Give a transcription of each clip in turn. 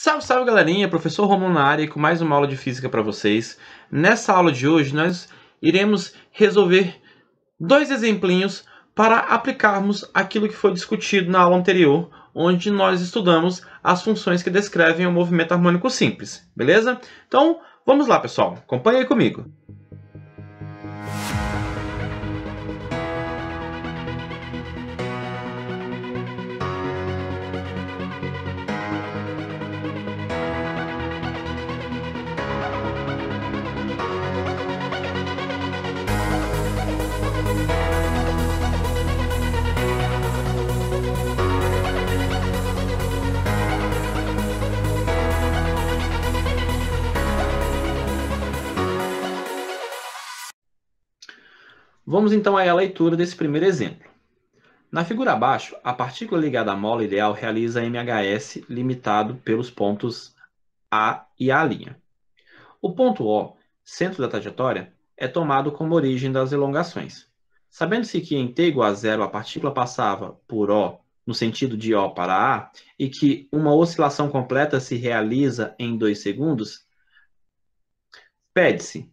Salve, salve galerinha, professor Romulo na área com mais uma aula de física para vocês. Nessa aula de hoje nós iremos resolver dois exemplinhos para aplicarmos aquilo que foi discutido na aula anterior, onde nós estudamos as funções que descrevem o movimento harmônico simples, beleza? Então vamos lá pessoal, acompanhe aí comigo. Vamos então à leitura desse primeiro exemplo. Na figura abaixo, a partícula ligada à mola ideal realiza MHS limitado pelos pontos A e A'. O ponto O, centro da trajetória, é tomado como origem das elongações. Sabendo-se que em t igual a zero a partícula passava por O no sentido de O para A e que uma oscilação completa se realiza em 2 segundos, pede-se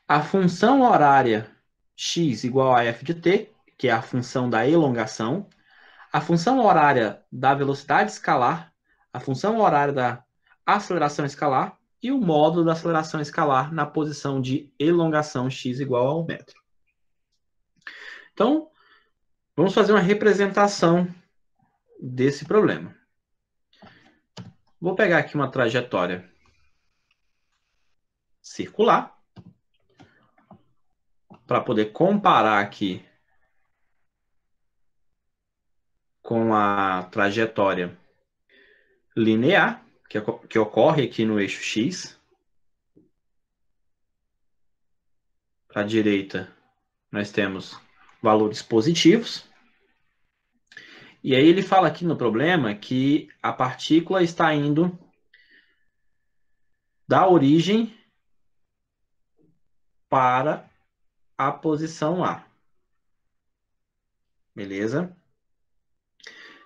a função horária x igual a f de t, que é a função da elongação, a função horária da velocidade escalar, a função horária da aceleração escalar e o módulo da aceleração escalar na posição de elongação x igual a 1 metro. Então, vamos fazer uma representação desse problema. Vou pegar aqui uma trajetória circular para poder comparar aqui com a trajetória linear que ocorre aqui no eixo x. Para a direita, nós temos valores positivos. E aí ele fala aqui no problema que a partícula está indo da origem para a posição A. Beleza?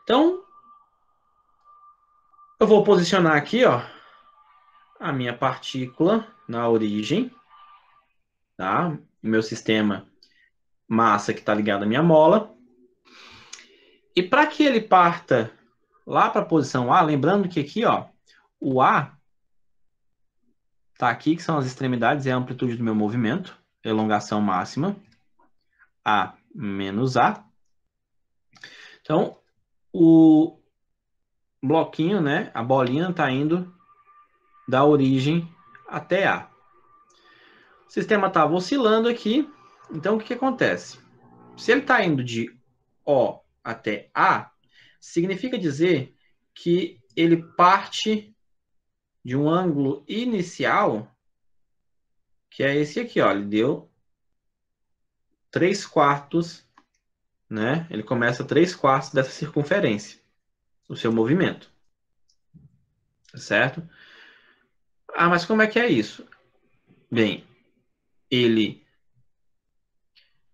Então, eu vou posicionar aqui, ó, a minha partícula na origem, tá? O meu sistema massa que está ligado à minha mola. E para que ele parta lá para a posição A, lembrando que aqui, ó, o A está aqui, que são as extremidades, é a amplitude do meu movimento, elongação máxima, A menos A. Então, o bloquinho, né, a bolinha está indo da origem até A. O sistema estava oscilando aqui, então o que acontece? Se ele está indo de O até A, significa dizer que ele parte de um ângulo inicial, que é esse aqui, ó, ele deu 3/4, né? Ele começa 3/4 dessa circunferência, o seu movimento. Certo? Ah, mas como é que é isso? Bem, ele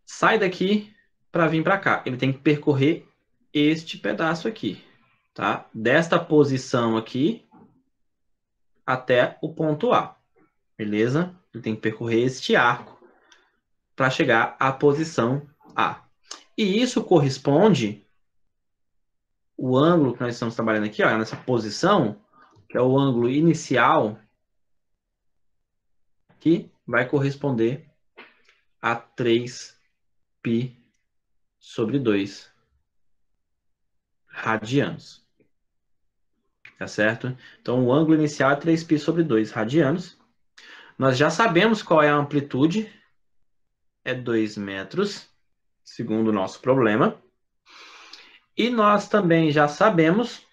sai daqui para vir para cá. Ele tem que percorrer este pedaço aqui, tá? Desta posição aqui até o ponto A, beleza? Ele tem que percorrer este arco para chegar à posição A. E isso corresponde, o ângulo que nós estamos trabalhando aqui, ó, nessa posição, que é o ângulo inicial, que vai corresponder a 3π sobre 2 radianos. Tá certo? Então, o ângulo inicial é 3π sobre 2 radianos. Nós já sabemos qual é a amplitude. É 2 metros, segundo o nosso problema. E nós também já sabemos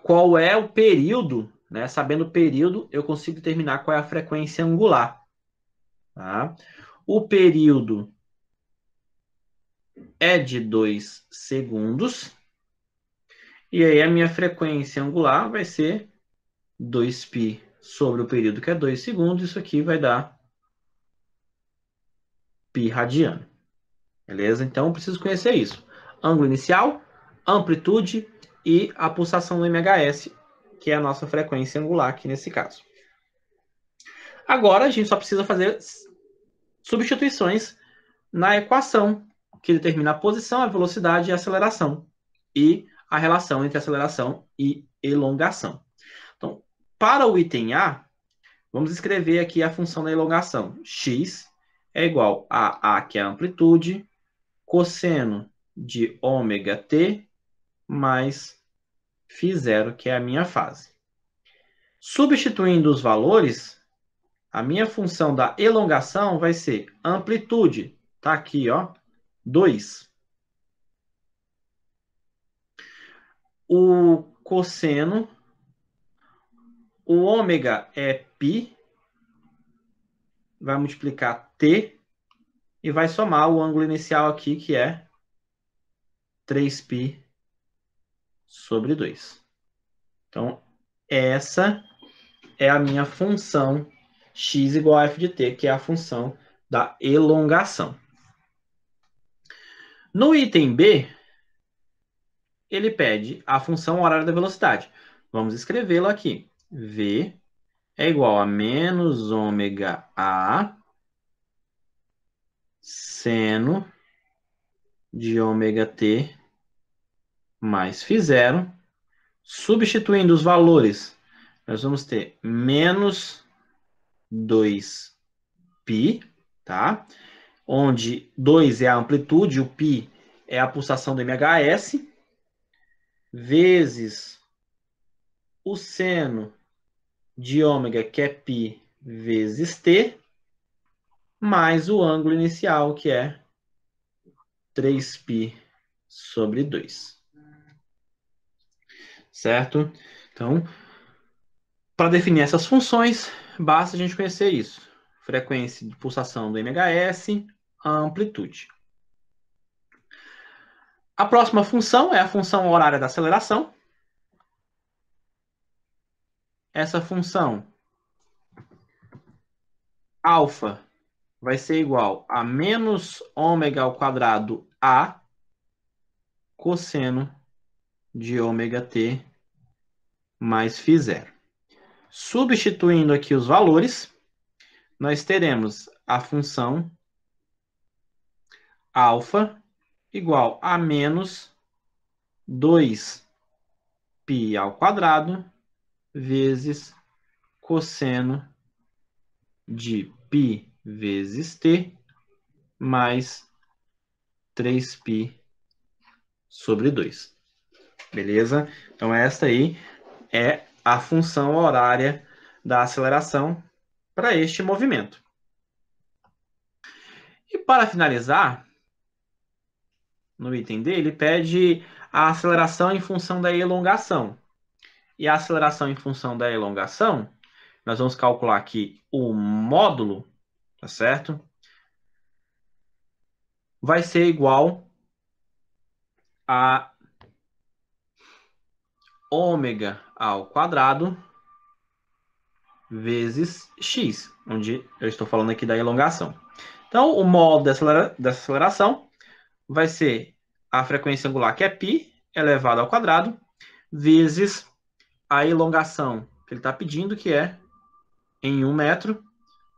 qual é o período, né? Sabendo o período, eu consigo determinar qual é a frequência angular. Tá? O período é de 2 segundos. E aí a minha frequência angular vai ser 2π sobre o período, que é 2 segundos. Isso aqui vai dar π radiano. Beleza? Então, eu preciso conhecer isso. Ângulo inicial, amplitude e a pulsação do MHS, que é a nossa frequência angular aqui nesse caso. Agora a gente só precisa fazer substituições na equação que determina a posição, a velocidade e a aceleração, e a relação entre aceleração e elongação. Então, para o item A, vamos escrever aqui a função da elongação. X é igual a A, que é a amplitude, cosseno de ômega t, mais φ0, que é a minha fase. Substituindo os valores, a minha função da elongação vai ser amplitude. Está aqui, ó, 2. O cosseno, o ômega é π, vai multiplicar t e vai somar o ângulo inicial aqui, que é 3π sobre 2. Então, essa é a minha função x igual a f de t, que é a função da elongação. No item B, ele pede a função horária da velocidade. Vamos escrevê-lo aqui. V é igual a menos ômega A seno de ômega t mais φ0. Substituindo os valores, nós vamos ter menos 2π, tá? Onde 2 é a amplitude, o π é a pulsação do MHS, vezes o seno de ômega, que é π vezes t, mais o ângulo inicial, que é 3π sobre 2. Certo? Então, para definir essas funções, basta a gente conhecer isso. Frequência de pulsação do MHS, a amplitude. A próxima função é a função horária da aceleração. Essa função alfa vai ser igual a menos ômega ao quadrado A cosseno de ômega t mais φ0. Substituindo aqui os valores, nós teremos a função alfa igual a menos 2π ao quadrado vezes cosseno de π vezes t mais 3π sobre 2. Beleza? Então, esta aí é a função horária da aceleração para este movimento. E para finalizar, no item D, ele pede a aceleração em função da elongação. E a aceleração em função da elongação, nós vamos calcular aqui o módulo, tá certo? Vai ser igual a ômega ao quadrado vezes x, onde eu estou falando aqui da elongação. Então, o módulo dessa aceleração vai ser a frequência angular, que é π, elevado ao quadrado, vezes a elongação que ele está pedindo, que é em 1 metro.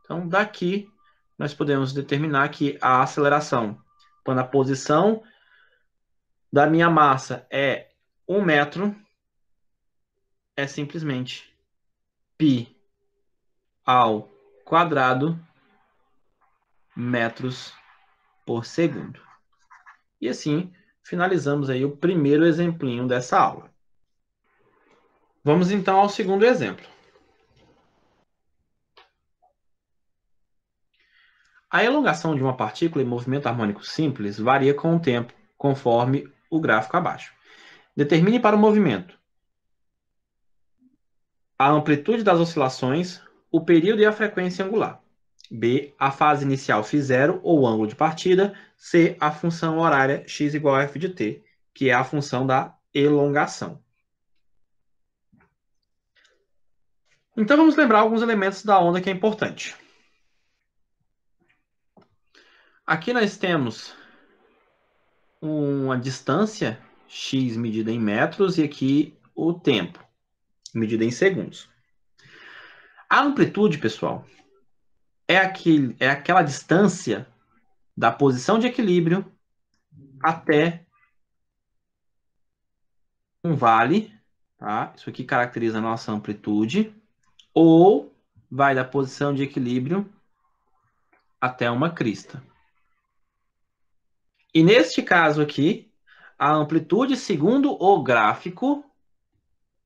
Então, daqui, nós podemos determinar que a aceleração, quando a posição da minha massa é 1 metro, é simplesmente π ao quadrado metros por segundo. E assim, finalizamos aí o primeiro exemplinho dessa aula. Vamos então ao segundo exemplo. A elongação de uma partícula em movimento harmônico simples varia com o tempo, conforme o gráfico abaixo. Determine para o movimento a amplitude das oscilações, o período e a frequência angular. B, a fase inicial φ0 ou ângulo de partida. C, a função horária x igual a f de t, que é a função da elongação. Então vamos lembrar alguns elementos da onda que é importante. Aqui nós temos uma distância x medida em metros e aqui o tempo, medida em segundos. A amplitude, pessoal, é aquela distância da posição de equilíbrio até um vale, tá? Isso aqui caracteriza a nossa amplitude, ou vai da posição de equilíbrio até uma crista. E neste caso aqui, a amplitude, segundo o gráfico,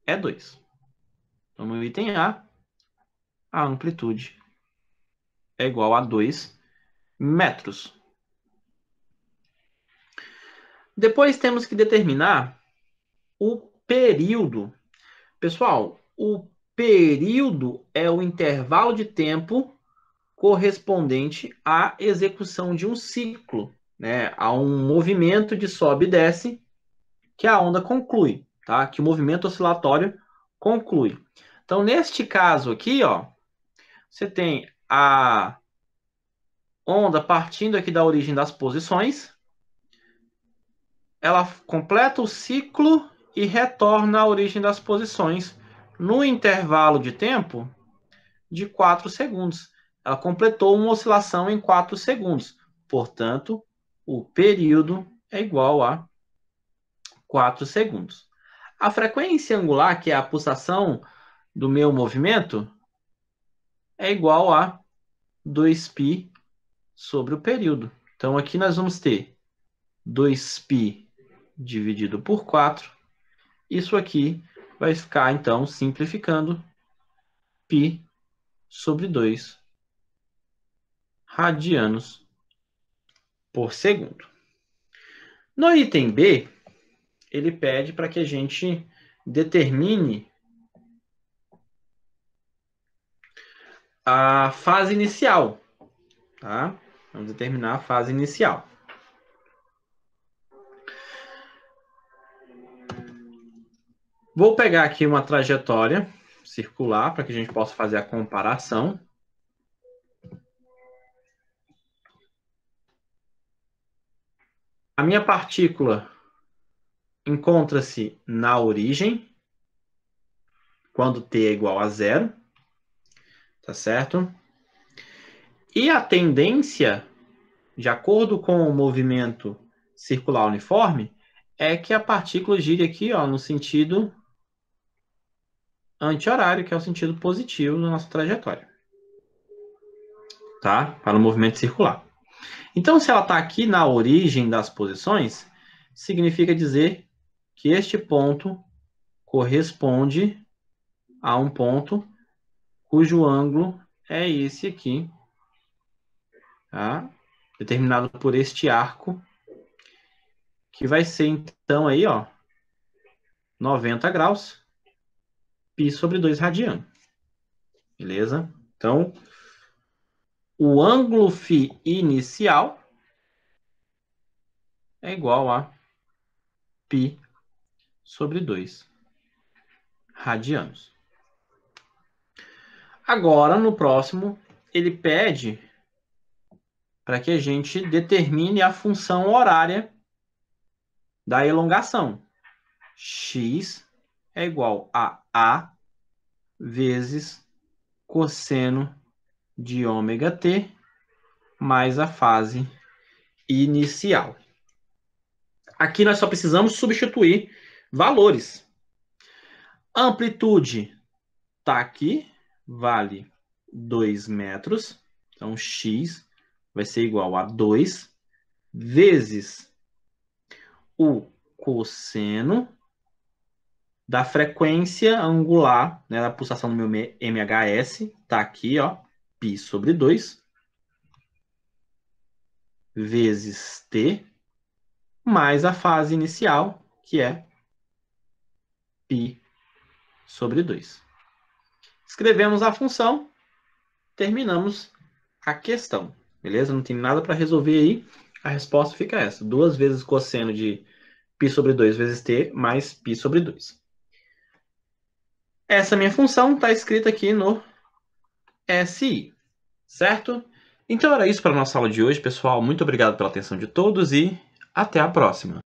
é 2. Então, no item A, a amplitude é igual a 2 metros. Depois temos que determinar o período. Pessoal, o período é o intervalo de tempo correspondente à execução de um ciclo, né? A um movimento de sobe e desce que a onda conclui, tá? Que o movimento oscilatório conclui. Então, neste caso aqui, ó, você tem a onda partindo aqui da origem das posições, ela completa o ciclo e retorna à origem das posições no intervalo de tempo de 4 segundos. Ela completou uma oscilação em 4 segundos. Portanto, o período é igual a 4 segundos. A frequência angular, que é a pulsação do meu movimento, é igual a 2π sobre o período. Então, aqui nós vamos ter 2π dividido por 4. Isso aqui vai ficar, então, simplificando, π sobre 2 radianos por segundo. No item B, ele pede para que a gente determine a fase inicial, tá? Vamos determinar a fase inicial. Vou pegar aqui uma trajetória circular para que a gente possa fazer a comparação. A minha partícula encontra-se na origem, quando t é igual a 0, tá certo? E a tendência, de acordo com o movimento circular uniforme, é que a partícula gire aqui, ó, no sentido anti-horário, que é o sentido positivo da nossa trajetória, tá? Para o movimento circular. Então, se ela está aqui na origem das posições, significa dizer que este ponto corresponde a um ponto cujo ângulo é esse aqui, tá? Determinado por este arco, que vai ser, então, aí, ó, 90 graus, π sobre 2 radiano. Beleza? Então, o ângulo φ inicial é igual a π sobre 2 radianos. Agora, no próximo, ele pede para que a gente determine a função horária da elongação. X é igual a A vezes cosseno de ômega t mais a fase inicial. Aqui nós só precisamos substituir valores. A amplitude está aqui, vale 2 metros. Então, x vai ser igual a 2 vezes o cosseno da frequência angular, né, da pulsação do meu MHS, está aqui, ó, π sobre 2, vezes t, mais a fase inicial, que é π sobre 2. Escrevemos a função, terminamos a questão, beleza? Não tem nada para resolver aí, a resposta fica essa, 2 vezes cosseno de π sobre 2 vezes t, mais π sobre 2. Essa minha função está escrita aqui no SI, certo? Então era isso para a nossa aula de hoje, pessoal. Muito obrigado pela atenção de todos e até a próxima.